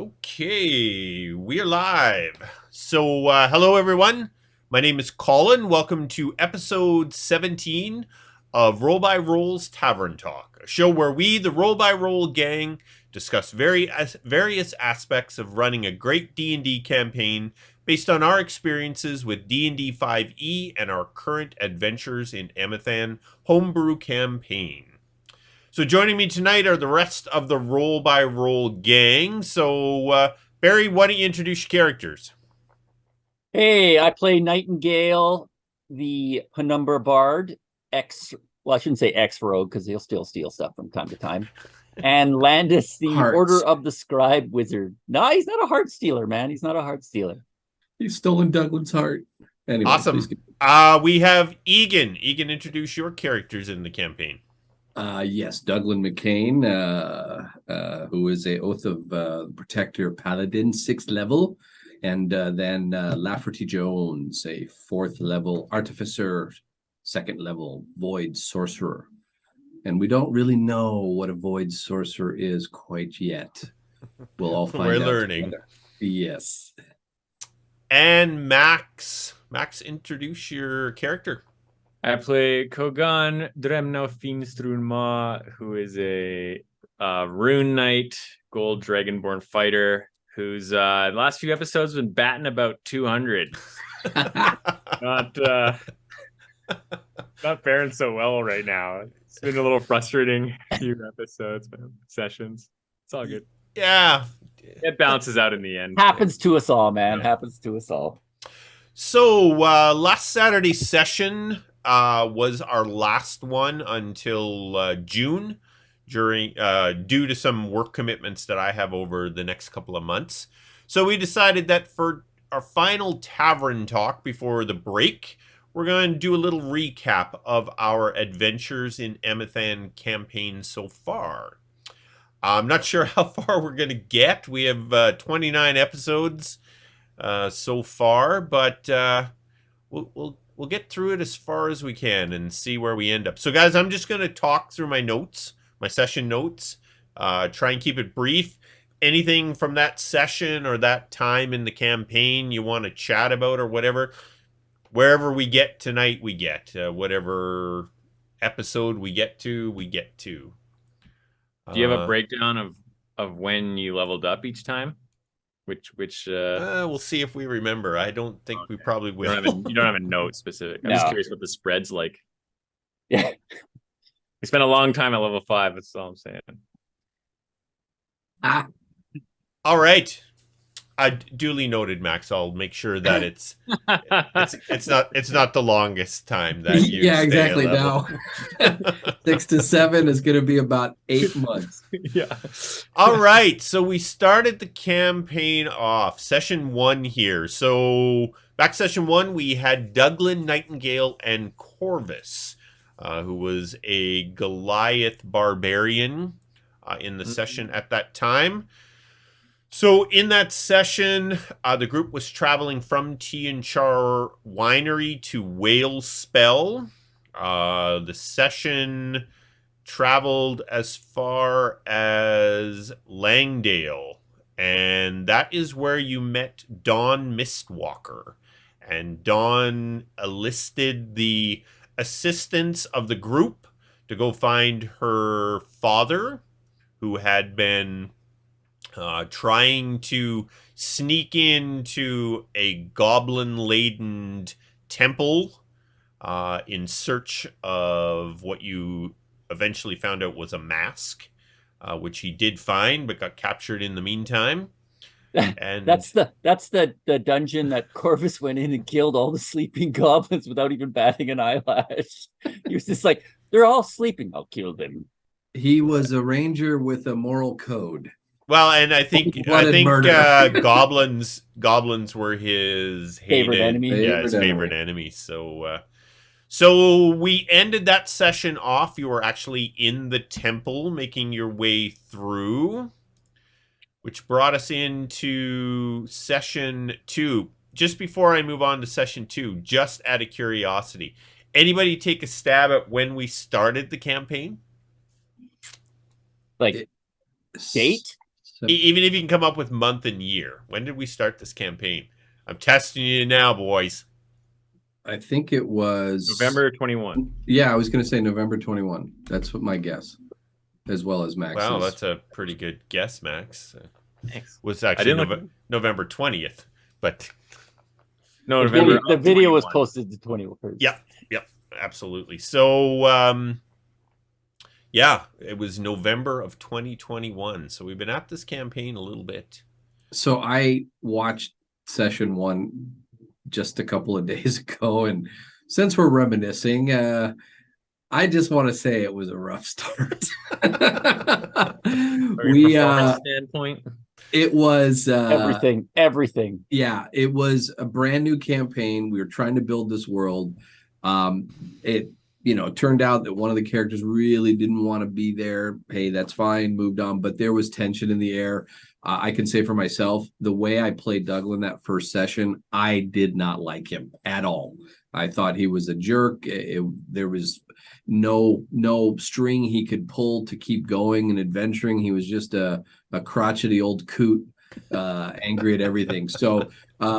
Okay, we're live. So, hello everyone. My name is Colin. Welcome to episode 17 of Roll by Roll's Tavern Talk, a show where we, the Roll by Roll gang, discuss various aspects of running a great D&D campaign based on our experiences with D&D 5e and our current adventures in Emathan homebrew campaign. So joining me tonight are the rest of the Roll by Roll gang. So, Barry, why don't you introduce your characters? Hey, I play Nightingale, the Penumbra Bard, I shouldn't say ex-rogue because he'll still steal stuff from time to time. And Landis, the Hearts. Order of the Scribe Wizard. No, he's not a heart stealer, man. He's not a heart stealer. He's stolen Douglas' heart. Anyway, Awesome. We have Egan. Egan, introduce your characters in the campaign. Yes, Douglas McCain, who is a Oath of Protector Paladin, 6th level. And then Lafferty Jones, a 4th level Artificer, 2nd level Void Sorcerer. And we don't really know what a Void Sorcerer is quite yet. We'll all find out. We're learning. Together. Yes. And Max. Max, introduce your character. I play Kogan Dremno Finstrunma, who is a Rune Knight, Gold Dragonborn fighter, who's the last few episodes been batting about 200. not faring so well right now. It's been a little frustrating few episodes, sessions. It's all good. Yeah. It balances out in the end. Happens to us all, man. Yeah. Happens to us all. So, last Saturday's session was our last one until June, during due to some work commitments that I have over the next couple of months. So we decided that for our final Tavern Talk before the break, we're going to do a little recap of our adventures in Emathan campaign so far. I'm not sure how far we're going to get. We have 29 episodes so far, but we'll get through it as far as we can and see where we end up. So, guys, I'm just going to talk through my notes, my session notes, try and keep it brief. Anything from that session or that time in the campaign you want to chat about or whatever, wherever we get tonight, we get. Whatever episode we get to, we get to. Do you have a breakdown of when you leveled up each time? Which we'll see if we remember. I don't think we probably will. You don't have a note specific. I'm just curious what the spread's like. Yeah. We spent a long time at level 5, that's all I'm saying. All right. Duly noted, Max. I'll make sure that it's not the longest time that you exactly. Now 6 to 7 is going to be about 8 months. Yeah. All right. So we started the campaign off session 1 here. So back session 1, we had Douglas, Nightingale, and Corvus, who was a Goliath barbarian in the session at that time. So in that session, the group was traveling from Tianchar Winery to Whale Spell. The session traveled as far as Langdale, and that is where you met Dawn Mistwalker. And Dawn enlisted the assistance of the group to go find her father, who had been trying to sneak into a goblin-laden temple in search of what you eventually found out was a mask, which he did find but got captured in the meantime. And that's the dungeon that Corvus went in and killed all the sleeping goblins without even batting an eyelash. He was just like, they're all sleeping, I'll kill them. He was a ranger with a moral code. Well, and I think goblins were his favorite enemy. Yeah, his favorite enemy. So we ended that session off. You were actually in the temple, making your way through, which brought us into session 2. Just before I move on to session 2, just out of curiosity, anybody take a stab at when we started the campaign? Like date? Even if you can come up with month and year. When did we start this campaign? I'm testing you now, boys. I think it was November 21. Yeah, I was going to say November 21. That's what my guess, as well as Max's. Wow, that's a pretty good guess, Max. Thanks. Was I actually didn't look. November 20th, but No, The November. video was 21. posted to 21st. yep, absolutely. So, yeah, it was November of 2021. So we've been at this campaign a little bit. So I watched session 1 just a couple of days ago, and since we're reminiscing, I just want to say it was a rough start. From your performance standpoint, it was everything. Yeah, it was a brand new campaign. We were trying to build this world. It turned out that one of the characters really didn't want to be there. Hey, that's fine, moved on. But there was tension in the air. I can say for myself, the way I played Douglin that first session, I did not like him at all. I thought he was a jerk. There was no string he could pull to keep going and adventuring. He was just a crotchety old coot, angry at everything. So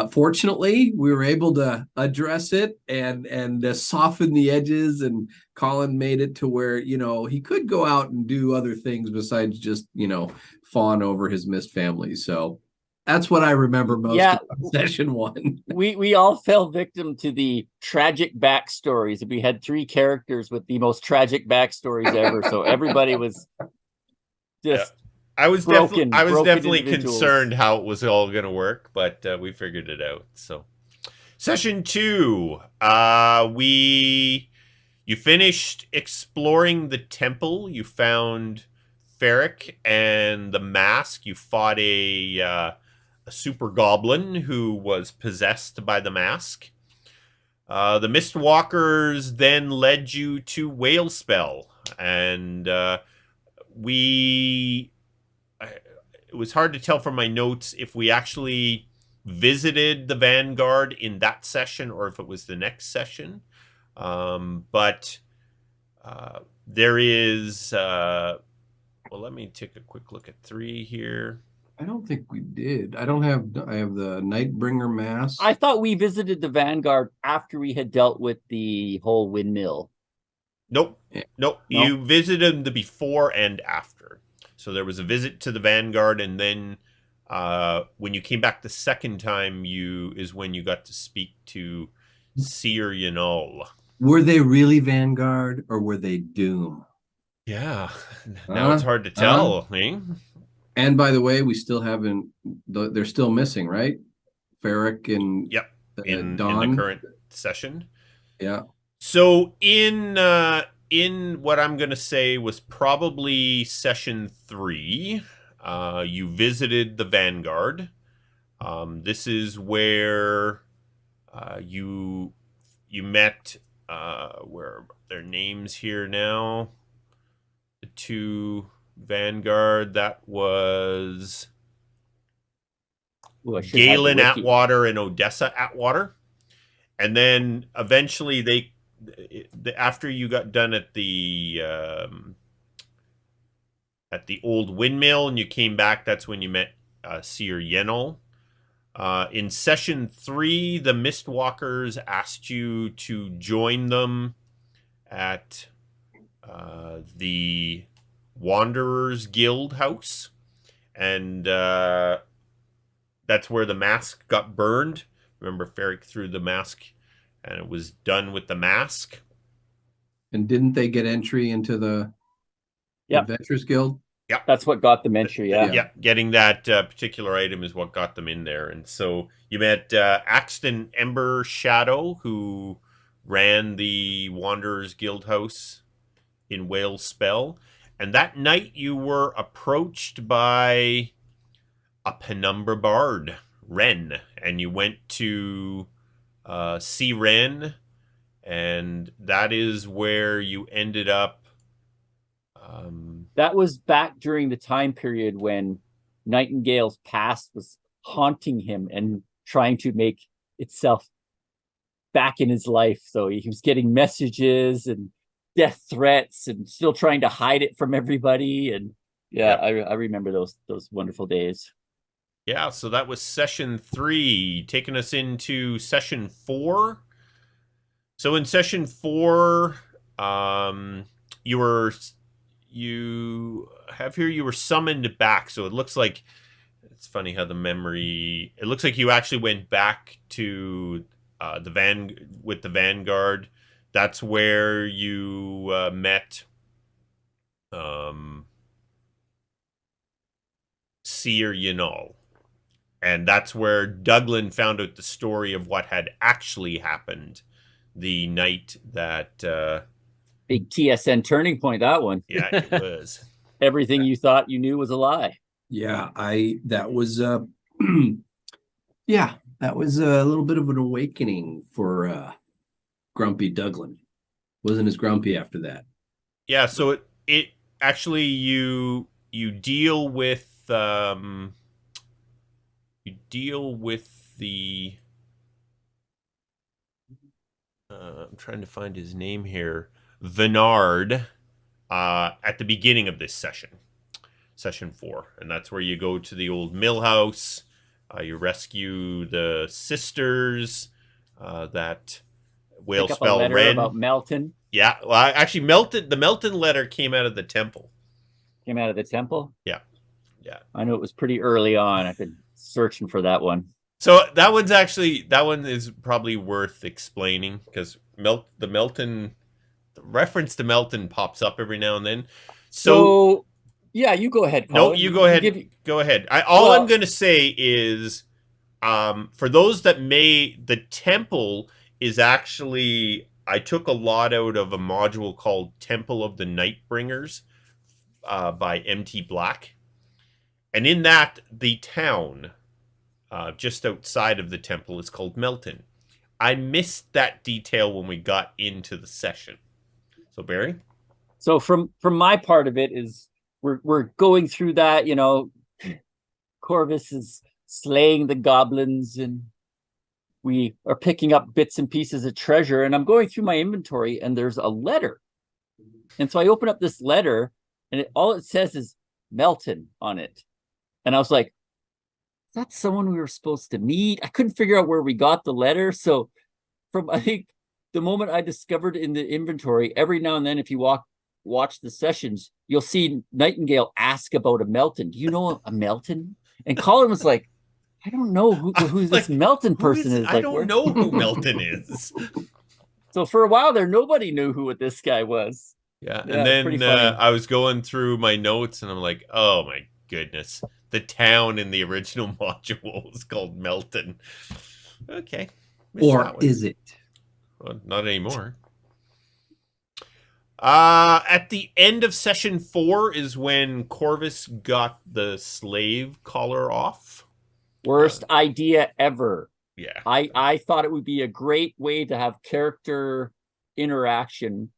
fortunately, we were able to address it and soften the edges, and Colin made it to where he could go out and do other things besides just fawn over his missed family. So that's what I remember most about session 1. We all fell victim to the tragic backstories. We had 3 characters with the most tragic backstories ever. So everybody was just I was broken definitely concerned how it was all going to work, but we figured it out. So session 2, you finished exploring the temple. You found Ferric and the mask. You fought a super goblin who was possessed by the mask. The Mistwalkers then led you to Whalespell, and it was hard to tell from my notes if we actually visited the Vanguard in that session or if it was the next session. But there is... well, let me take a quick look at 3 here. I don't think we did. I have the Nightbringer mask. I thought we visited the Vanguard after we had dealt with the whole windmill. Nope. You visited the before and after. So there was a visit to the Vanguard, and then when you came back the second time, is when you got to speak to Seer Yanol. Were they really Vanguard or were they Doom? Yeah. Now it's hard to tell. Eh? And by the way, we still haven't. They're still missing, right? Ferric and in Dawn. the current session. Yeah. So in what I'm going to say was probably session 3, you visited the Vanguard. This is where you met. Where are their names here now? The 2 Vanguard. That was Galen Atwater and Odessa Atwater. And then eventually after you got done at the old windmill and you came back, that's when you met Seer Yenel. In session 3, the Mistwalkers asked you to join them at the Wanderers Guild house, and that's where the mask got burned. Remember, Ferric threw the mask, and it was done with the mask. And didn't they get entry into the Adventurers Guild? Yeah, that's what got them entry. Yeah, getting that particular item is what got them in there. And so you met Axton Ember Shadow, who ran the Wanderers Guild house in Whalespell. And that night you were approached by a Penumbra Bard, Ren, and you went to see Ren, and that is where you ended up. That was back during the time period when Nightingale's past was haunting him and trying to make itself back in his life. So he was getting messages and death threats and still trying to hide it from everybody. And Yeah, Yep. I remember those wonderful days. Yeah, so that was session 3, taking us into session 4. So in session 4, um, you were you have here you were summoned back. So it looks like it's funny how the memory. It looks like you actually went back to the Vanguard. That's where you met um, Seer Yanal. And that's where Douglin found out the story of what had actually happened the night that, Big TSN turning point, that one. yeah, it was. Everything you thought you knew was a lie. Yeah, that was yeah, that was a little bit of an awakening for Grumpy Douglin. Wasn't as grumpy after that. Yeah, so it actually you deal with the I'm trying to find his name here. Venard at the beginning of this session 4, and that's where you go to the old mill house. You rescue the sisters that whale Pick up a spell letter about Ren. Melton. Yeah, well, actually, the Melton letter came out of the temple. Came out of the temple. Yeah, yeah. I know it was pretty early on. I've been searching for that one. So that one is probably worth explaining because the Melton the reference to Melton pops up every now and then. So yeah, you go ahead, No, Colin. you go ahead. Go ahead. All I'm going to say is, for those that the temple is actually, I took a lot out of a module called Temple of the Nightbringers by MT Black. And in that, the town just outside of the temple is called Melton. I missed that detail when we got into the session. So, Barry? So from my part of it is we're going through that, Corvus is slaying the goblins and we are picking up bits and pieces of treasure, and I'm going through my inventory and there's a letter. And so I open up this letter and all it says is Melton on it. And I was like, is that someone we were supposed to meet? I couldn't figure out where we got the letter. So I think the moment I discovered in the inventory, every now and then, if you watch the sessions, you'll see Nightingale ask about a Melton. Do you know a Melton? And Colin was like, I don't know who this Melton person is. I don't know who Melton is. So for a while there, nobody knew who this guy was. Yeah, and then I was going through my notes and I'm like, oh my goodness. The town in the original module is called Melton. Okay. Or is it? Well, not anymore. At the end of session 4 is when Corvus got the slave collar off. Worst idea ever. Yeah. I thought it would be a great way to have character interaction,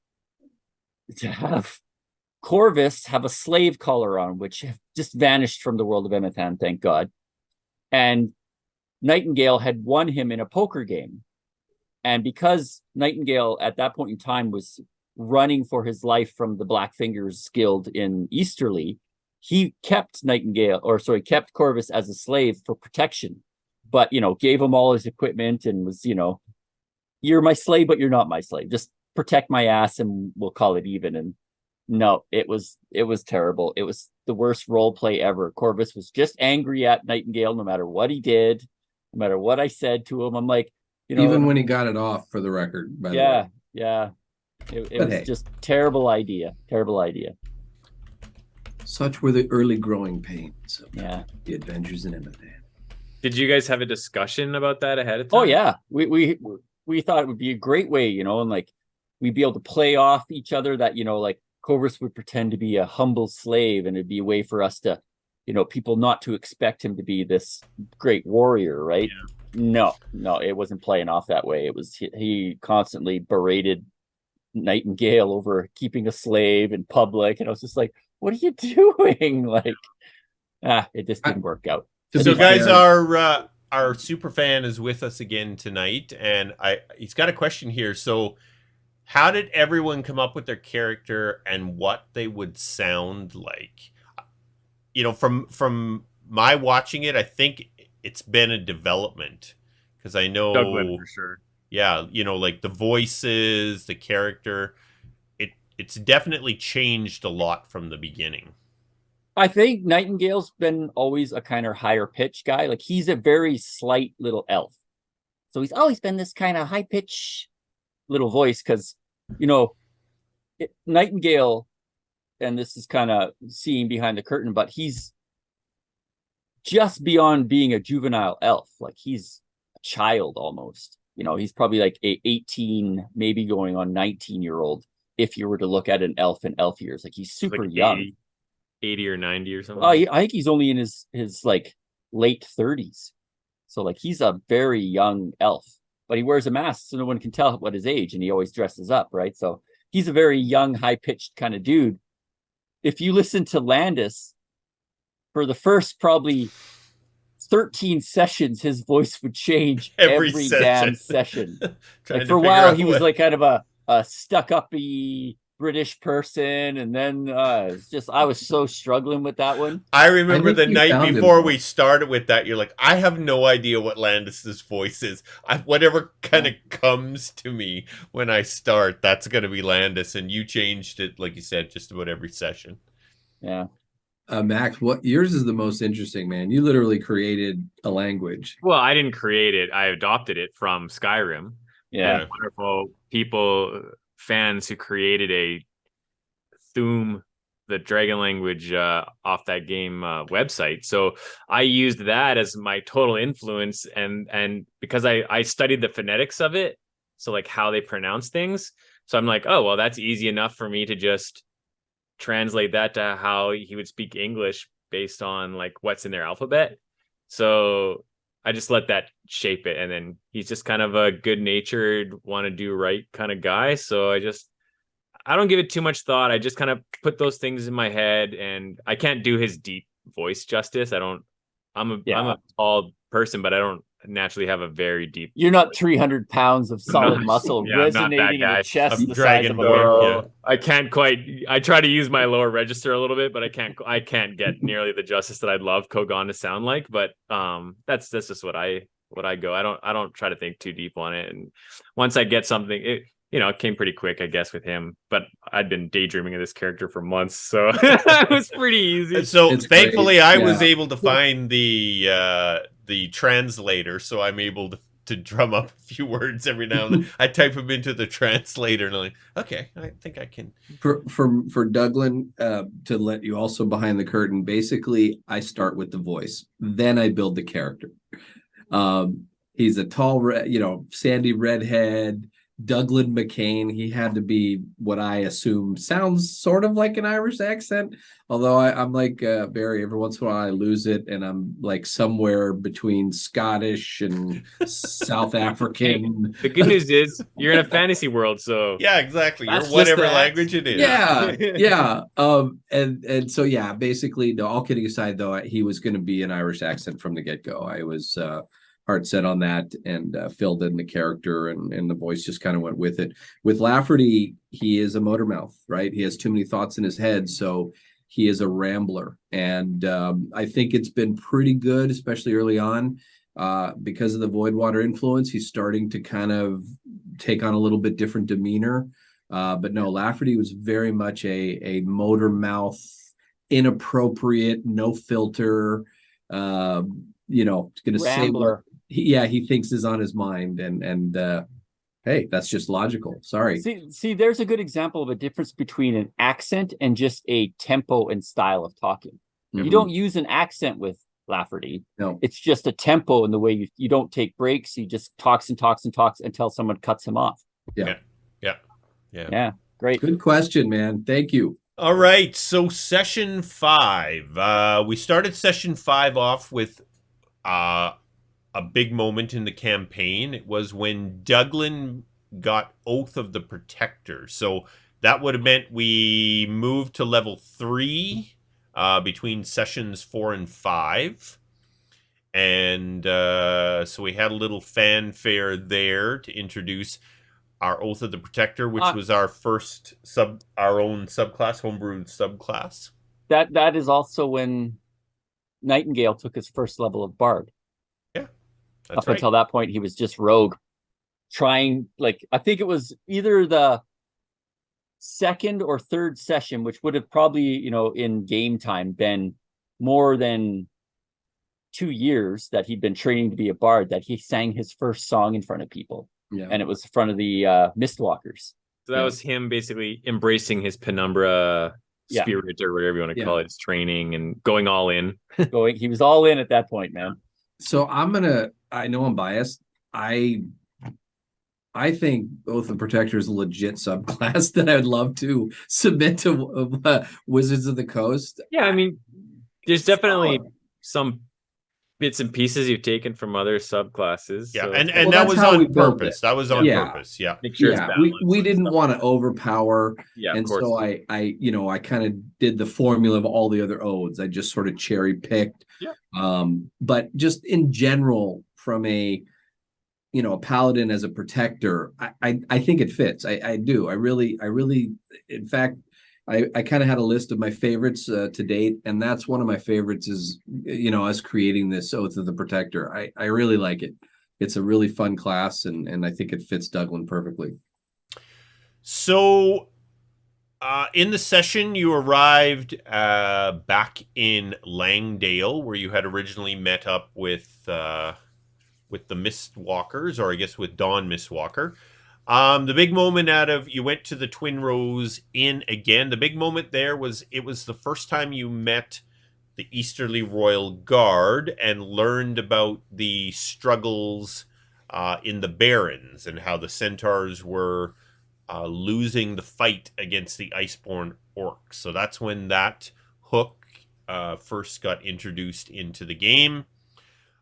to have Corvus have a slave collar on, which just vanished from the world of Emathan, thank God. And Nightingale had won him in a poker game. And because Nightingale at that point in time was running for his life from the Blackfingers Guild in Easterly, he kept kept Corvus as a slave for protection, but, gave him all his equipment and was, you're my slave, but you're not my slave. Just protect my ass and we'll call it even. And no, it was terrible. It was the worst role play ever. Corvus was just angry at Nightingale no matter what he did, no matter what I said to him. I'm like, even when he got it off, for the record, by the way. Yeah. It was just terrible idea. Such were the early growing pains of the Adventures in Emathan. Did you guys have a discussion about that ahead of time? Oh yeah, we thought it would be a great way, and like we'd be able to play off each other. That like Corvus would pretend to be a humble slave, and it'd be a way for us to, people not to expect him to be this great warrior, right? Yeah. No, it wasn't playing off that way. It was he constantly berated Nightingale over keeping a slave in public, and I was just like, what are you doing? Like, it just didn't work out. So guys, our super fan is with us again tonight, and he's got a question here. So how did everyone come up with their character and what they would sound like? from my watching it, I think it's been a development because I Dublin know, for sure. yeah, like the voices, the character, it's definitely changed a lot from the beginning. I think Nightingale's been always a kind of higher pitch guy. Like he's a very slight little elf. So he's always been this kind of high pitch little voice because, Nightingale, and this is kind of seeing behind the curtain, but he's just beyond being a juvenile elf. Like he's a child almost. He's probably like a 18, maybe going on 19-year-old if you were to look at an elf in elf years. Like he's super Like young. 80 or 90 or something. I think he's only in his like late 30s. So like he's a very young elf, but he wears a mask so no one can tell what his age, and he always dresses up, right? So he's a very young, high-pitched kind of dude. If you listen to Landis for the first probably 13 sessions, his voice would change every damn session. Like for a while, he was like kind of a stuck-uppy British person, and then it's just I was so struggling with that one. I remember the you night found before him. we started with that, you're like, I have no idea what Landis's voice is. Whatever kind of comes to me when I start, that's going to be Landis. And you changed it, like you said, just about every session. Yeah. Max, what yours is the most interesting, man. You literally created a language. Well, I didn't create it. I adopted it from Skyrim. Yeah. And wonderful people, fans who created a Thum, the dragon language, off that game website. So I used that as my total influence, and because I studied the phonetics of it, so like how they pronounce things. So I'm like, oh well, that's easy enough for me to just translate that to how he would speak English based on like what's in their alphabet. So I just let that shape it, and then he's just kind of a good-natured, want to do right kind of guy. So I don't give it too much thought. I just kind of put those things in my head, and I can't do his deep voice justice. I'm a tall person, but I don't naturally have a very deep. You're not 300 pounds of solid muscle I'm not that resonating in a guy. chest the size of a Dragonborn, man. yeah. I can't quite. I try to use my lower register a little bit, but I can't get nearly the justice that I'd love Kogan to sound like. But that's just what I go. I don't try to think too deep on it. And once I get something, it came pretty quick, I guess, with him. But I'd been daydreaming of this character for months, so it was pretty easy. So It's thankfully, great. I Yeah. was able to find the translator, so I'm able to drum up a few words every now and then. I type them into the translator, and I'm like, okay, I think I can. For Douglin, to let you also behind the curtain, basically I start with the voice, then I build the character. He's a tall, sandy redhead, Douglin McCain. He had to be what I assume sounds sort of like an Irish accent, although I'm like Barry. Every once in a while I lose it, and I'm like somewhere between Scottish and South African. The good news is you're in a fantasy world, so Yeah, exactly. You're that's just whatever that. language it is. Yeah. And so yeah, basically, no, all kidding aside, though, he was going to be an Irish accent from the get-go. I was hard set on that, and filled in the character, and the voice just kind of went with it. With Lafferty, he is a motor mouth, right? He has too many thoughts in his head, so he is a rambler. And I think it's been pretty good, especially early on. Because of the Voidwater influence, he's starting to kind of take on a little bit different demeanor. But no, Lafferty was very much a motor mouth, inappropriate, no filter, going to say what he thinks is on his mind. And hey, that's just logical. Sorry. See, there's a good example of a difference between an accent and just a tempo and style of talking. You don't use an accent with Lafferty. No. It's just a tempo in the way you don't take breaks. He just talks and talks and talks until someone cuts him off. Yeah. Yeah. Great. Good question, man. Thank you. All right, so session 5. We started session 5 off with a big moment in the campaign. It was when Douglin got Oath of the Protector. So that would have meant we moved to level 3 between sessions 4 and 5. And so we had a little fanfare there to introduce our Oath of the Protector, which was our first our own subclass, homebrewed subclass. That is also when Nightingale took his first level of bard. That's Up right. until that point, he was just rogue, trying. Like, I think it was either the second or third session, which would have probably, in game time been more than 2 years that he'd been training to be a bard, that he sang his first song in front of people. Yeah. And it was in front of the Mistwalkers. So that was him basically embracing his Penumbra spirit or whatever you want to call it, his training, and going all in. He was all in at that point, man. So I know I'm biased. I think Oath of Protector is a legit subclass that I'd love to submit to Wizards of the Coast. Yeah, I mean, there's definitely some bits and pieces you've taken from other subclasses. Yeah, so and that was on purpose. That was on Yeah. purpose. Yeah. make sure it's balanced. we didn't want to overpower. Yeah, of and course. so I kind of did the formula of all the other odes. I just sort of cherry picked. Yeah. But just in general, from a paladin as a protector, I think it fits. I do. I really, in fact, I kind of had a list of my favorites to date, and that's one of my favorites is, us creating this Oath of the Protector. I really like it. It's a really fun class, and I think it fits Duglin perfectly. So, in the session, you arrived back in Langdale, where you had originally met up with the Mistwalkers, or I guess with Dawn Mistwalker. The big moment you went to the Twin Rose Inn again. The big moment there was the first time you met the Easterly Royal Guard and learned about the struggles in the Barrens and how the Centaurs were losing the fight against the Iceborne Orcs. So that's when that hook first got introduced into the game.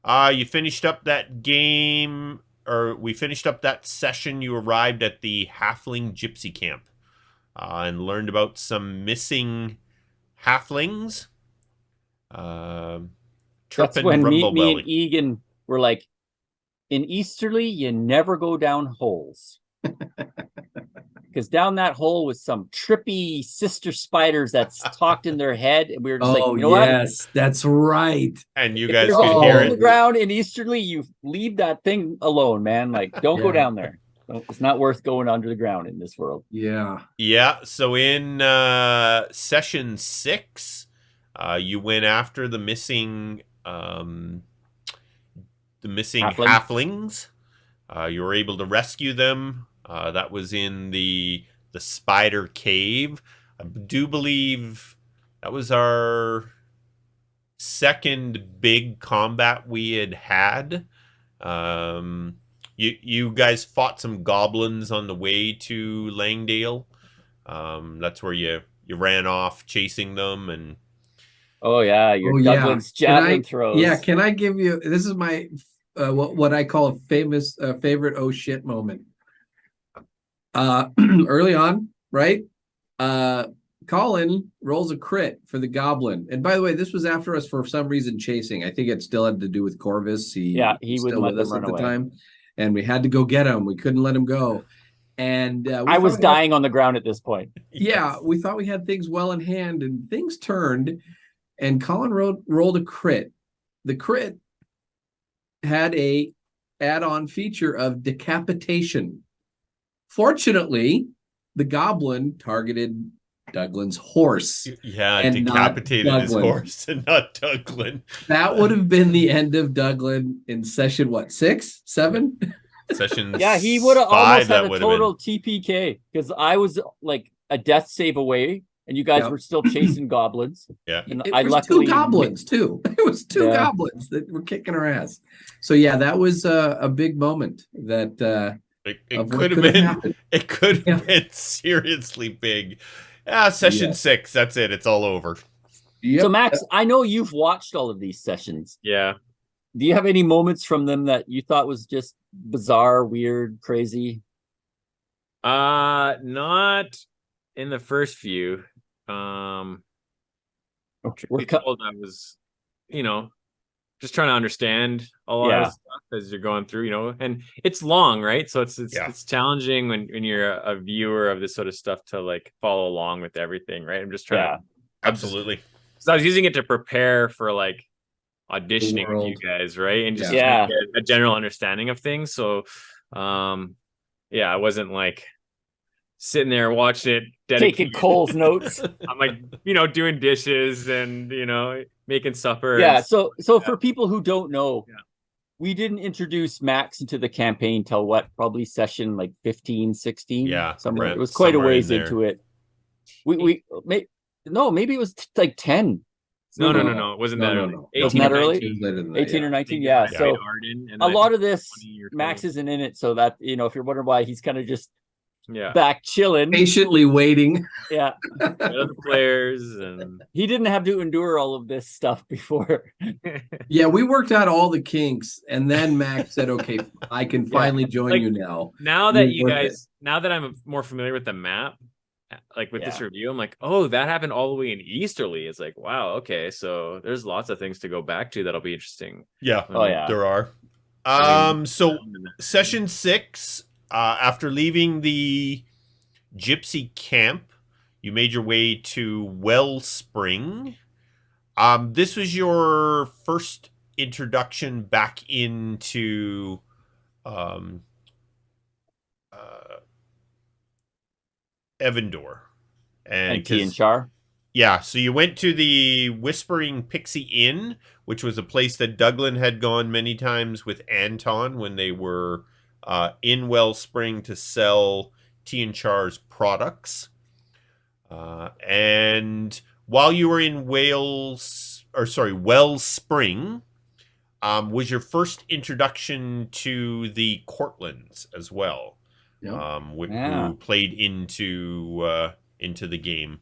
You finished up that game, or we finished up that session. You arrived at the Halfling Gypsy Camp and learned about some missing halflings. That's when me and Egan were like, in Easterly, you never go down holes. Because down that hole was some trippy sister spiders that's talked in their head, and we were just like, you know what? Yes, that's right. And you If guys there's could a hear hole in it. the ground in Easterly, you leave that thing alone, man. Like, don't go down there. It's not worth going under the ground in this world. Yeah. Yeah. So in session 6, you went after the missing halflings. You were able to rescue them. That was in the Spider Cave. I do believe that was our second big combat we had. You guys fought some goblins on the way to Langdale. That's where you ran off chasing them and. Oh yeah, Duglin's javelin throws. Yeah, can I give you? This is my what I call a famous favorite oh shit moment. Early on, right? Colin rolls a crit for the goblin, and by the way, this was after us for some reason chasing. I think it still had to do with Corvus. He was still wouldn't with let us them at run the away. time, and we had to go get him. We couldn't let him go, and I was dying on the ground at this point. Yeah, we thought we had things well in hand, and things turned, and Colin rolled a crit. The crit had a add-on feature of decapitation. Fortunately, the goblin targeted Duglin's horse. Yeah, and decapitated his horse and not Duglin. That would have been the end of Duglin in session, what, 6, 7? Session Yeah, he would have almost had a total been... TPK because I was like a death save away, and you guys were still chasing goblins. Yeah, and it was two goblins too. It was two goblins that were kicking our ass. So yeah, that was a big moment. That it could have been. Happened. It could have been seriously big. Session 6. That's it. It's all over. Yep. So Max, I know you've watched all of these sessions. Yeah. Do you have any moments from them that you thought was just bizarre, weird, crazy? Not in the first few. Okay. I was, just trying to understand a lot of stuff as you're going through, and it's long, right? So it's challenging when you're a viewer of this sort of stuff to like follow along with everything, right? I'm just trying to absolutely. So I was using it to prepare for like auditioning with you world. guys, right? And just Yeah. trying Yeah. to get a general understanding of things. So, yeah, I wasn't like sitting there watching it Taking dedicated. Cole's notes. I'm like, doing dishes and making supper. Yeah. And So for people who don't know, Yeah. we didn't introduce Max into the campaign till what? Probably session like 15, 16, Yeah, somewhere. right, It was quite a somewhere in ways there. into it. No, maybe it was like 10. no, Maybe it wasn't No, that no, early. no. 18 Wasn't or that early? 19. Later than that, 18 yeah. or I 19, think is yeah. when I So played Arden, and a then I lot think of this 20 or Max 20. isn't in it, so that if you're wondering why he's kind of just Yeah. back chilling. Patiently waiting. Yeah. The other players and He didn't have to endure all of this stuff before. Yeah, we worked out all the kinks, and then Max said, "Okay, I can finally join Like, you now." now that You're worth it. now that I'm more familiar with the map, like with this Yeah. review, I'm like, oh, that happened all the way in Easterly. It's like, wow, okay, so there's lots of things to go back to that'll be interesting. Yeah, Oh, yeah. there are. I mean, So session 6, after leaving the gypsy camp, you made your way to Wellspring. This was your first introduction back into um, uh, Evandor. And T and 'cause- Char. yeah, so you went to the Whispering Pixie Inn, which was a place that Douglin had gone many times with Anton when they were in Wellspring to sell T and Char's products. And while you were in Wellspring, was your first introduction to the Cortlands as well, Yep. Yeah. who played into the game.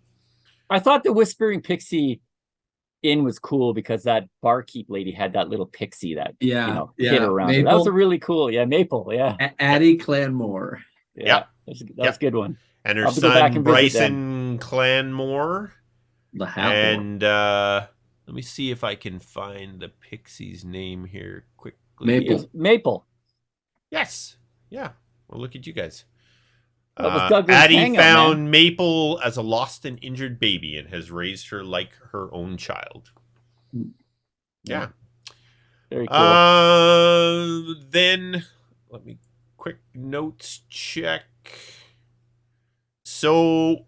I thought the Whispering Pixie Inn was cool because that barkeep lady had that little pixie that Yeah, hid around her. That was a really cool, Maple, yeah. Addie Clanmore. Yeah. That was a good one. And her I'll have to go back son and visit them. Bryson Clanmore. The half. And let me see if I can find the pixie's name here quickly. Maple. It was Maple. Yes. Yeah. Well, look at you guys. That was Douglas Addie hangout, found man. Maple as a lost and injured baby and has raised her like her own child. Yeah. Very cool. Then let me quick notes check. So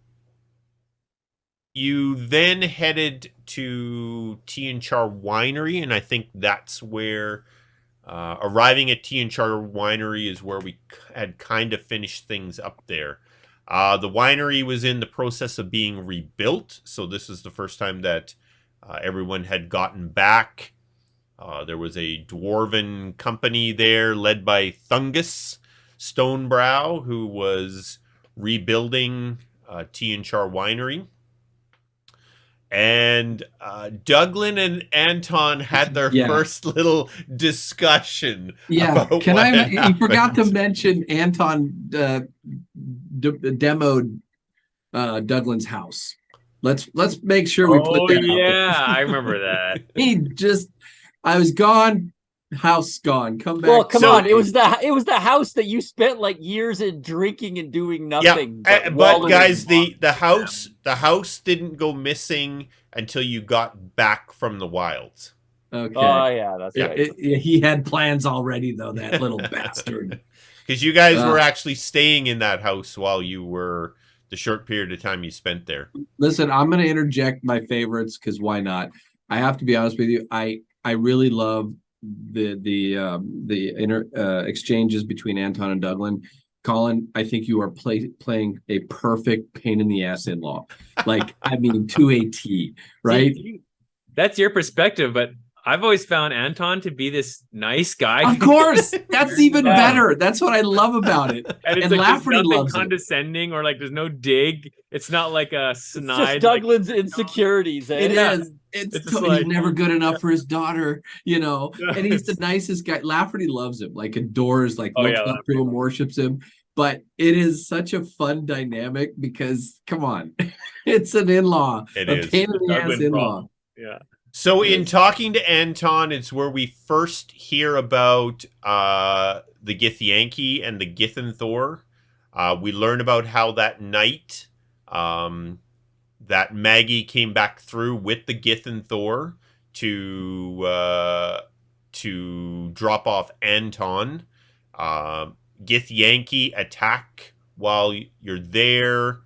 you then headed to T and Char Winery, and I think that's where arriving at T and Char Winery is where we had kind of finished things up there. The winery was in the process of being rebuilt, so this is the first time that everyone had gotten back. There was a dwarven company there led by Thungus Stonebrow, who was rebuilding T and Char Winery. And Douglin and Anton had their first little discussion. Yeah, about can what I? had You forgot to happened. mention Anton demoed Douglin's house. Let's make sure we put Oh that out there. yeah, I remember that. I was gone. House gone. Come back. Well, come So- on. It was the house that you spent like years in drinking and doing nothing. But wallowing guys, in the house didn't go missing until you got back from the wilds. Okay. Oh yeah, that's Yeah. right. He had plans already, though. That little bastard. Because you guys were actually staying in that house while you were the short period of time you spent there. Listen, I'm going to interject my favorites because why not? I have to be honest with you. I really love the exchanges between Anton and Douglin. Colin, I think you are playing a perfect pain in the ass in-law. Like, I mean, to a T, right? See, that's your perspective, but I've always found Anton to be this nice guy. Of course, that's even Yeah. better. That's what I love about it. And it's And like Lafferty there's nothing loves it. condescending or like there's no dig. It's not like a It's just snide. Like, Douglin's insecurities. Eh? It Yeah. is. It's just He's like- never good enough for his daughter, Yeah. And he's the nicest guy. Lafferty loves him, like adores, like Oh, looks yeah, up to him, worships him. But it is such a fun dynamic because, come on, it's an in-law, It a is. pain in the ass Douglin in-law. problem. Yeah. So in Yes. talking to Anton, it's where we first hear about the Githyanki and the Githanthor. We learn about how that night that Maggie came back through with the Githanthor to drop off Anton. Gith Yankee attack while you're there,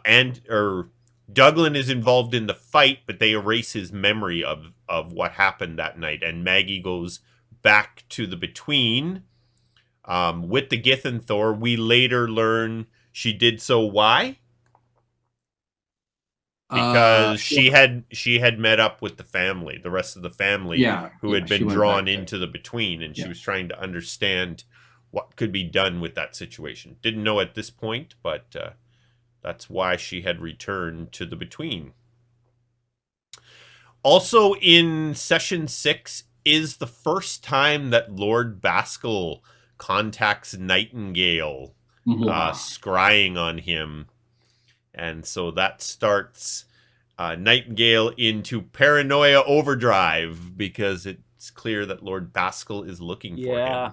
and Douglin is involved in the fight, but they erase his memory of what happened that night, and Maggie goes back to the Between with the Gith and Thor. We later learn she did so. Why? Because she had met up with the family, the rest of the family, who had been drawn into the Between, and she was trying to understand what could be done with that situation. Didn't know at this point, but that's why she had returned to the Between. Also in session 6 is the first time that Lord Baskel contacts Nightingale, scrying on him. And so that starts Nightingale into paranoia overdrive, because it's clear that Lord Baskel is looking for him.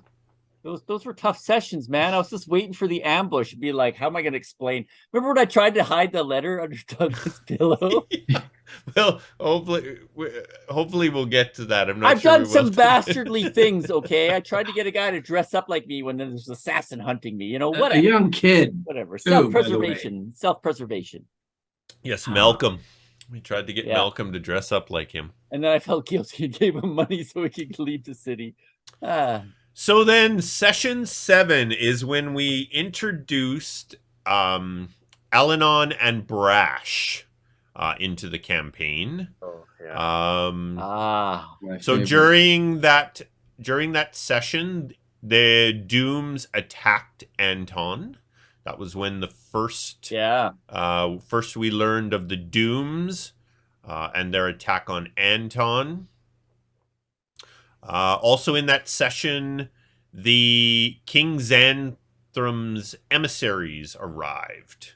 Those were tough sessions, man. I was just waiting for the ambush and be like, how am I going to explain? Remember when I tried to hide the letter under Douglas' pillow? Yeah. Well, hopefully we'll get to that. I've done some dastardly things, okay? I tried to get a guy to dress up like me when there's an assassin hunting me. You know, what a young kid. Whatever. Self-preservation. Self-preservation. Yes, Malcolm. We tried to get Malcolm to dress up like him. And then I felt guilty and gave him money so he could leave the city. So then session 7 is when we introduced Alanon and Brash into the campaign. Oh, yeah. So during that session, the Dooms attacked Anton. That was when the first we learned of the Dooms and their attack on Anton. Also in that session, the King Xanthram's emissaries arrived.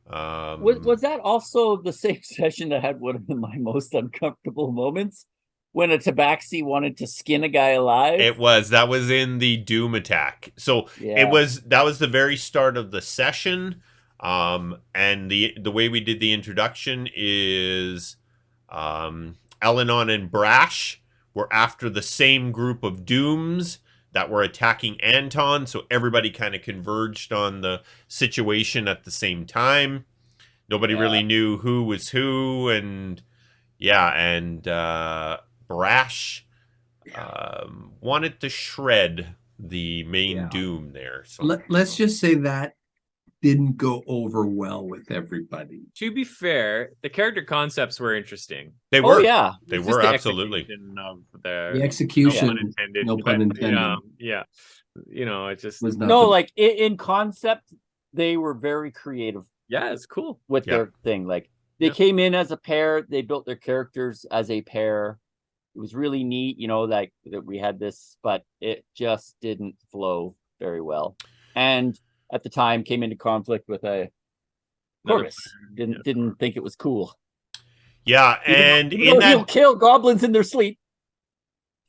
Was that also the same session that had one of my most uncomfortable moments? When a Tabaxi wanted to skin a guy alive? It was. That was in the Doom attack. So that was the very start of the session. And the way we did the introduction is Alanon and Brash were after the same group of Dooms that were attacking Anton. So everybody kind of converged on the situation at the same time. Nobody really knew who was who. And Brash wanted to shred the main Doom there. So let's just say that didn't go over well with everybody. To be fair, the character concepts were interesting. They were. They were absolutely. The execution, no pun intended. Yeah. You know, it just was no, like in concept, they were very creative. Yeah, it's cool with their thing. Like they came in as a pair, they built their characters as a pair. It was really neat, you know, like that we had this, but it just didn't flow very well. And at the time came into conflict with a Corvus. Didn't think it was cool. Yeah, and even though he'll kill goblins in their sleep.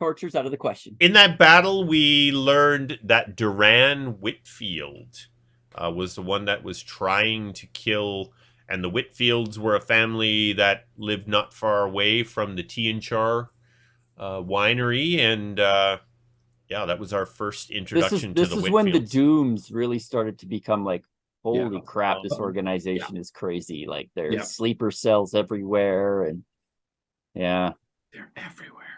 Torture's out of the question. In that battle, we learned that Duran Whitfield was the one that was trying to kill, and the Whitfields were a family that lived not far away from the Tea and Char winery, and that was our first introduction to the Whitfields. This is when the Dooms really started to become like, holy crap, this organization is crazy. Like there's sleeper cells everywhere, and they're everywhere.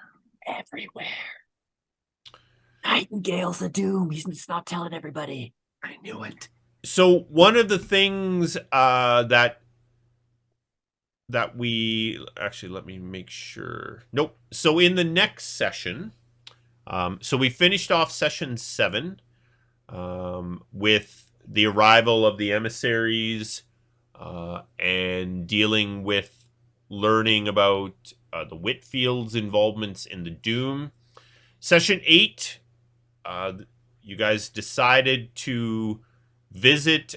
Nightingale's a Doom. He's just not telling everybody. I knew it. So one of the things that we actually, let me make sure. Nope. So in the next session, so we finished off session 7 with the arrival of the emissaries and dealing with learning about the Whitfield's involvements in the Doom. Session 8, you guys decided to visit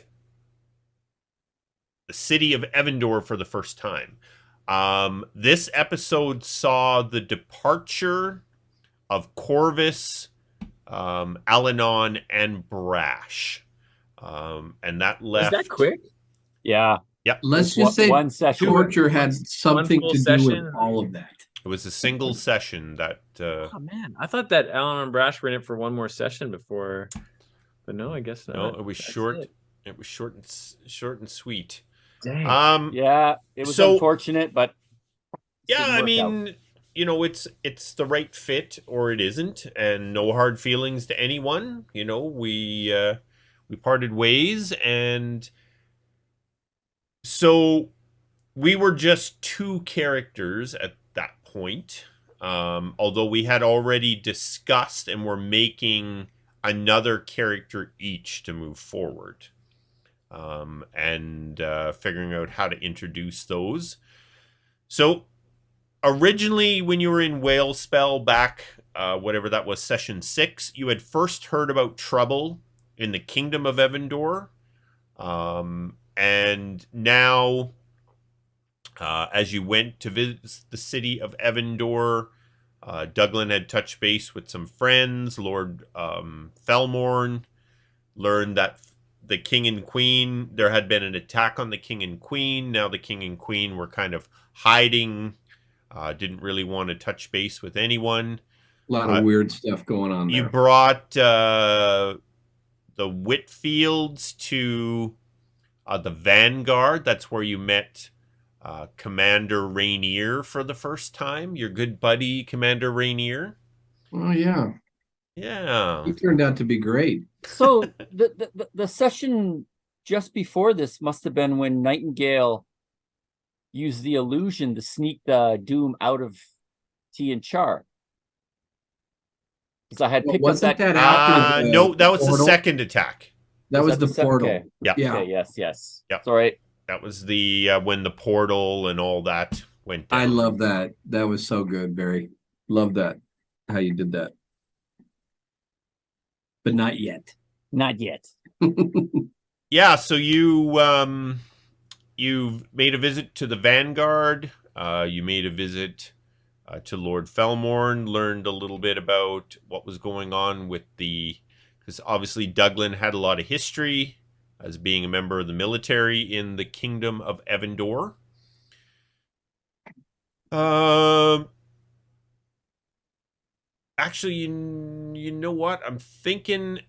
the city of Evandor for the first time. This episode saw the departure of Corvus, Alanon, and Brash. And that left... Was that quick? Yeah. Yep. Let's just say one session. Torture had something to do with all of that. It was a single session that. Oh man, I thought that Alan and Brash were in it for one more session before, but no, I guess not. No, it was That's short. it. It was short and sweet. Dang. Yeah, it was So unfortunate, but yeah, didn't I work out. mean, it's the right fit or it isn't, and no hard feelings to anyone. We parted ways, and so we were just two characters at that point. Although we had already discussed and were making another character each to move forward, and figuring out how to introduce those. So originally, when you were in Whale Spell back, whatever that was, session 6, you had first heard about trouble in the Kingdom of Evandor. And now, as you went to visit the city of Evandor, Douglin had touched base with some friends. Lord Felmorn learned that the king and queen, there had been an attack on the king and queen. Now the king and queen were kind of hiding, didn't really want to touch base with anyone. A lot of weird stuff going on You there. brought the Whitfields to the Vanguard. That's where you met Commander Rainier for the first time. Your good buddy, Commander Rainier. Oh yeah, Yeah. he turned out to be great. So the session just before this must have been when Nightingale used the illusion to sneak the Doom out of T and Char. Because I had Well, picked wasn't up that. that after the No, that was the portal? second attack. That was the the portal. Okay. Yeah. Yeah. Okay. Yes. Yep. Sorry. That was the when the portal and all that went down. I love that. That was so good, Barry. Love that. How you did that. But not yet. Not yet. Yeah, so you made a visit to the Vanguard. You made a visit to Lord Felmorn. Learned a little bit about what was going on with because obviously Douglin had a lot of history as being a member of the military in the Kingdom of Evandor. Actually, you know what? I'm thinking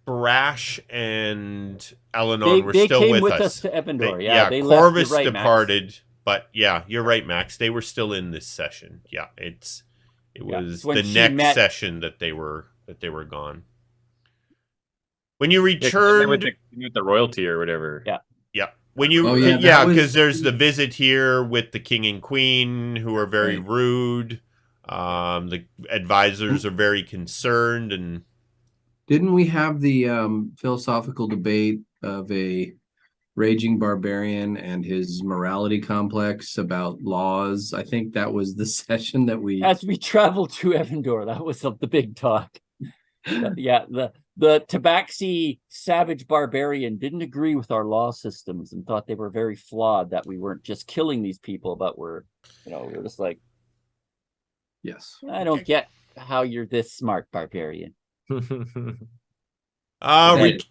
Brash and Alanon were They still came with with us. to Evandor. They left. Corvus You're right, departed, Max. but yeah, you're right, Max. They were still in this session. Yeah, it was when the she next met- session that they were gone. When you Yeah, 'cause returned, with the royalty or whatever. Yeah. yeah, when you Oh, yeah, that was- because there's the visit here with the king and queen who are very Right. rude. The advisors are very concerned, and Didn't we have the philosophical debate of a raging barbarian and his morality complex about laws? I think that was the session that we. As we traveled to Evandor, that was the big talk. The Tabaxi savage barbarian didn't agree with our law systems and thought they were very flawed. That we weren't just killing these people, but we're just like, Yes. I don't get how you're this smart, barbarian.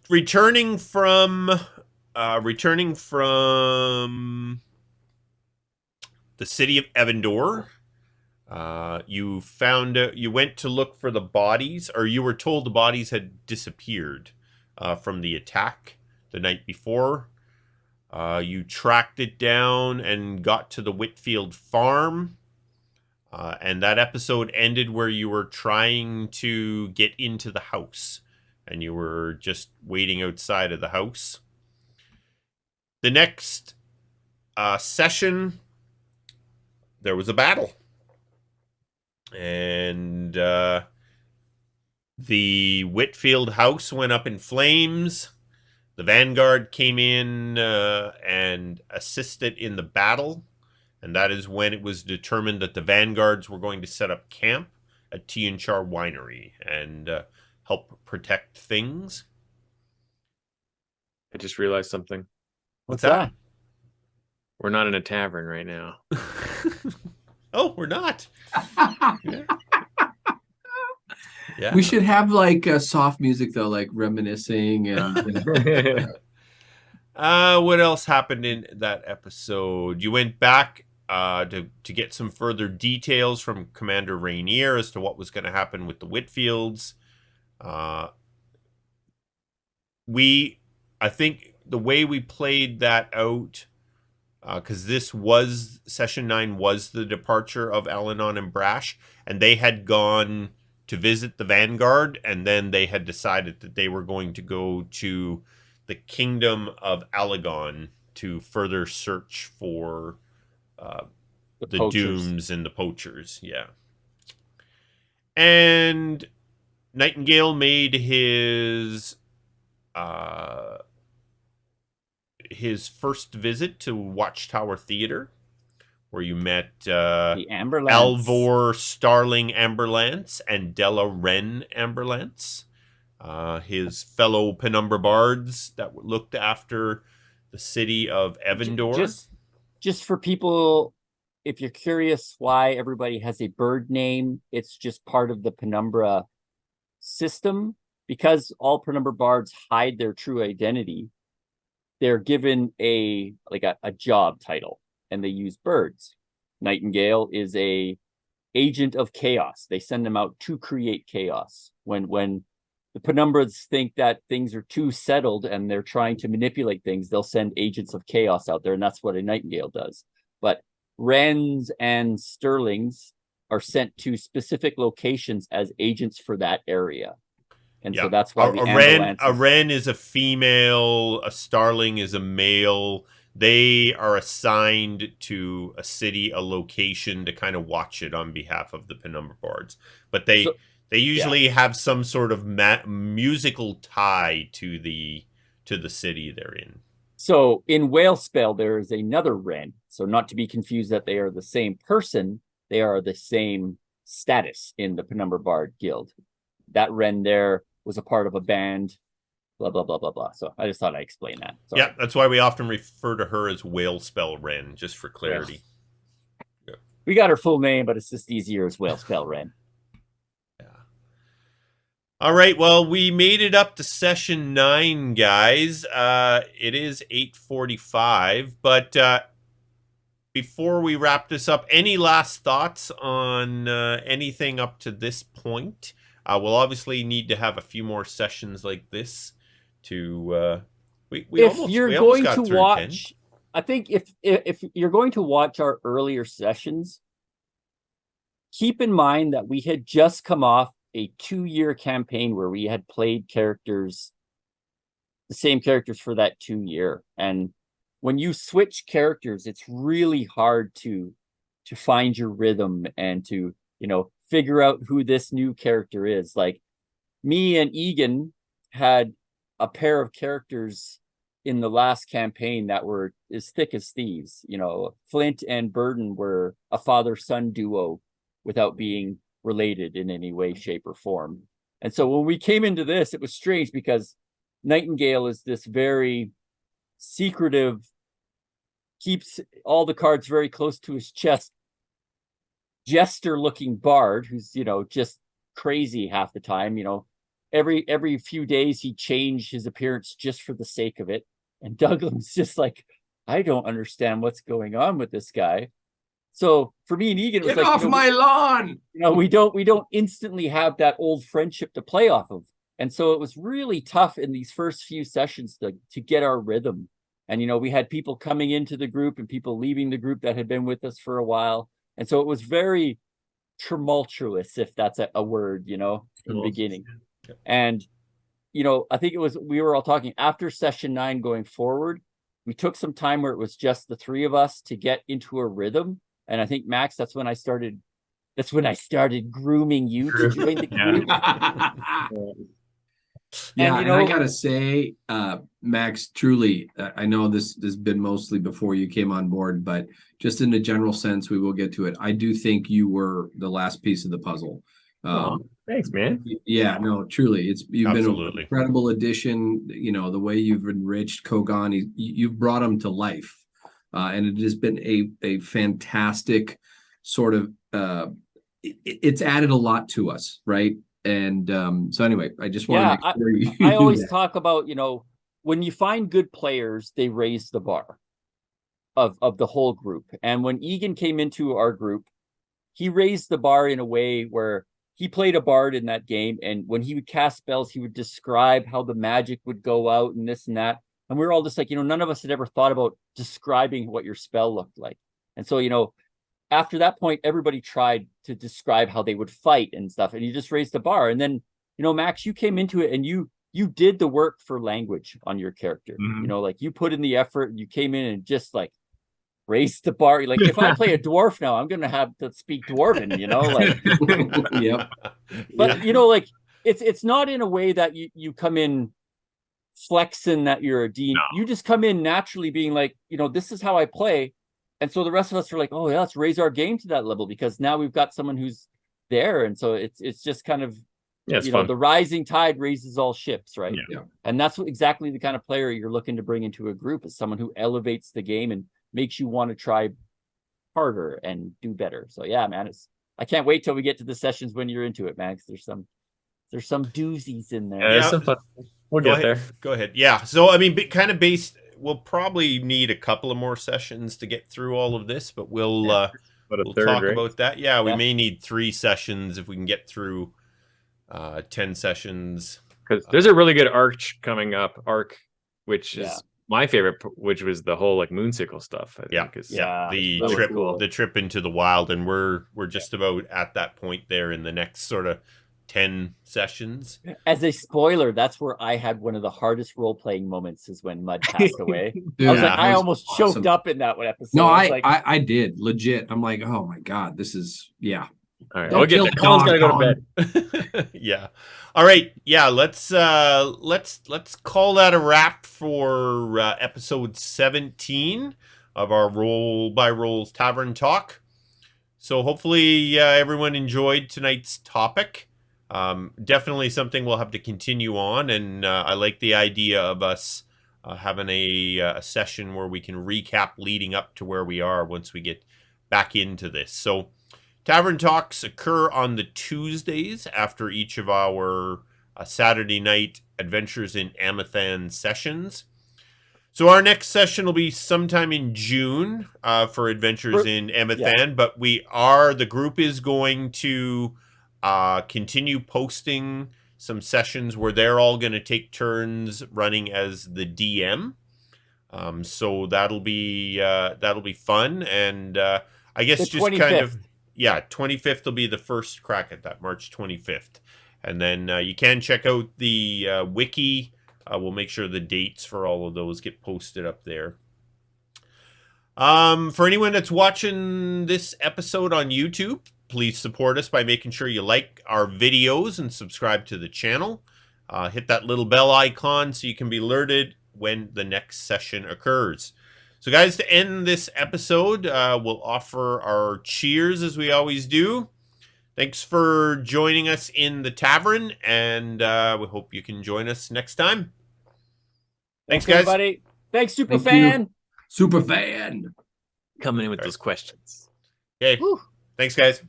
returning from the city of Evandor, you went to look for the bodies, or you were told the bodies had disappeared from the attack the night before. You tracked it down and got to the Whitfield farm. And that episode ended where you were trying to get into the house. And you were just waiting outside of the house. The next session, there was a battle. And the Whitfield house went up in flames. The Vanguard came in and assisted in the battle. And that is when it was determined that the Vanguards were going to set up camp at Tianchar Winery and help protect things. I just realized something. What's that? We're not in a tavern right now. Oh, we're not. Yeah. We should have like soft music though, like reminiscing and What else happened in that episode? You went back to get some further details from Commander Rainier as to what was going to happen with the Whitfields. I think the way we played that out, because this was session 9 was the departure of Alanon and Brash, and they had gone to visit the Vanguard, and then they had decided that they were going to go to the Kingdom of Alagon to further search for the Dooms and the Poachers. Yeah. And Nightingale made his first visit to Watchtower Theater, where you met the Amberlance. Alvor Starling Amberlance and Della Wren Amberlance, his fellow Penumbra bards that looked after the city of Evandor. Just for people, if you're curious why everybody has a bird name, it's just part of the Penumbra system. Because all Penumbra bards hide their true identity, they're given a job title, and they use birds. Nightingale is a agent of chaos. They send them out to create chaos. When the Penumbras think that things are too settled and they're trying to manipulate things, they'll send agents of chaos out there, and that's what a Nightingale does. But Wrens and Sterlings are sent to specific locations as agents for that area. And so that's why a Wren is a female, a Starling is a male. They are assigned to a city, a location, to kind of watch it on behalf of the Penumbra bards. But they usually have some sort of musical tie to the city they're in. So in Whalespell, there is another Wren. So not to be confused that they are the same person, they are the same status in the Penumbra Bard Guild. That Wren there was a part of a band, blah, blah, blah, blah, blah. So I just thought I'd explain that. Sorry. Yeah, that's why we often refer to her as Whalespell Wren, just for clarity. Yeah. We got her full name, but it's just easier as Whalespell Wren. Yeah. All right, well, we made it up to session 9, guys. It is 8:45, but before we wrap this up, any last thoughts on anything up to this point? We'll obviously need to have a few more sessions like this to if you're going to watch 10. I think if you're going to watch our earlier sessions, keep in mind that we had just come off a 2-year campaign where we had played the same characters for that 2 year. And when you switch characters, it's really hard to find your rhythm and to, figure out who this new character is. Like me and Egan had a pair of characters in the last campaign that were as thick as thieves. Flint and Burden were a father-son duo without being related in any way, shape, or form. And so when we came into this, it was strange because Nightingale is this very secretive, keeps all the cards very close to his chest, jester-looking bard who's, just crazy half the time. Every few days he changed his appearance just for the sake of it. And Douglas just like, I don't understand what's going on with this guy. So for me and Egan, it was get off my lawn. We don't instantly have that old friendship to play off of. And so it was really tough in these first few sessions to get our rhythm. And, we had people coming into the group and people leaving the group that had been with us for a while. And so it was very tumultuous, if that's a word, in the beginning. And, I think we were all talking after session 9 going forward, we took some time where it was just the 3 of us to get into a rhythm. And I think, Max, that's when I started grooming you to join the group. Yeah, and I gotta say, Max, truly, I know this has been mostly before you came on board, but just in a general sense, we will get to it. I do think you were the last piece of the puzzle. Thanks, man. Yeah, no, truly, you've Absolutely. been an incredible addition. The way you've enriched Kogan, you've brought him to life, and it has been a fantastic sort of. It's added a lot to us, right? And so anyway, I just want to make sure you I always talk about, when you find good players, they raise the bar. of the whole group. And when Egan came into our group, he raised the bar in a way where he played a bard in that game, and when he would cast spells, he would describe how the magic would go out and this and that. And we were all just like, none of us had ever thought about describing what your spell looked like. And so, after that point, everybody tried to describe how they would fight and stuff, and you just raised the bar. And then, Max, you came into it and you did the work for language on your character. Like you put in the effort, you came in and just like raised the bar. Like if I play a dwarf now, I'm gonna have to speak dwarven, like Yep. but like it's not in a way that you come in flexing that you're a dean. No. You just come in naturally being like, this is how I play. And so the rest of us are like, oh yeah, let's raise our game to that level, because now we've got someone who's there. And so it's just kind of fun. the rising tide raises all ships, right? Yeah. And that's exactly the kind of player you're looking to bring into a group, is someone who elevates the game and makes you want to try harder and do better. So yeah, man, I can't wait till we get to the sessions when you're into it, man. 'Cause there's some doozies in there. Yeah, there's some fun. We'll get there. Go ahead. Yeah. So I mean, kind of based. We'll probably need a couple of more sessions to get through all of this, but we'll talk about that. Yeah, we may need 3 sessions if we can get through 10 sessions. Because there's a really good arc coming up, which is my favorite, which was the whole like moonsicle stuff. I think the trip into the wild, and we're just about at that point there in the next sort of 10 sessions. As a spoiler, that's where I had one of the hardest role-playing moments, is when Mud passed away. Dude, I was like, I was almost choked up in that one episode. No, I did legit. I'm like, oh my God, this is All right, Don't we'll get kill there. Colin's gotta go Don. to bed. Yeah. All right. Yeah. Let's call that a wrap for episode 17 of our Roll by Rolls Tavern Talk. So hopefully everyone enjoyed tonight's topic. Definitely something we'll have to continue on, and I like the idea of us having a session where we can recap leading up to where we are once we get back into this. So Tavern Talks occur on the Tuesdays after each of our Saturday night Adventures in Emathan sessions. So our next session will be sometime in June for Adventures in Emathan, but the group is going to continue posting some sessions where they're all going to take turns running as the DM. So that'll be fun, and I guess just 25th. kind of 25th will be the first crack at that, March 25th, and then you can check out the wiki. We'll make sure the dates for all of those get posted up there. For anyone that's watching this episode on YouTube, please support us by making sure you like our videos and subscribe to the channel. Hit that little bell icon so you can be alerted when the next session occurs. So guys, to end this episode, we'll offer our cheers as we always do. Thanks for joining us in the tavern, and we hope you can join us next time. Thanks guys. Everybody. Thanks, Superfan. Superfan Coming in with those questions. Okay. Thanks guys.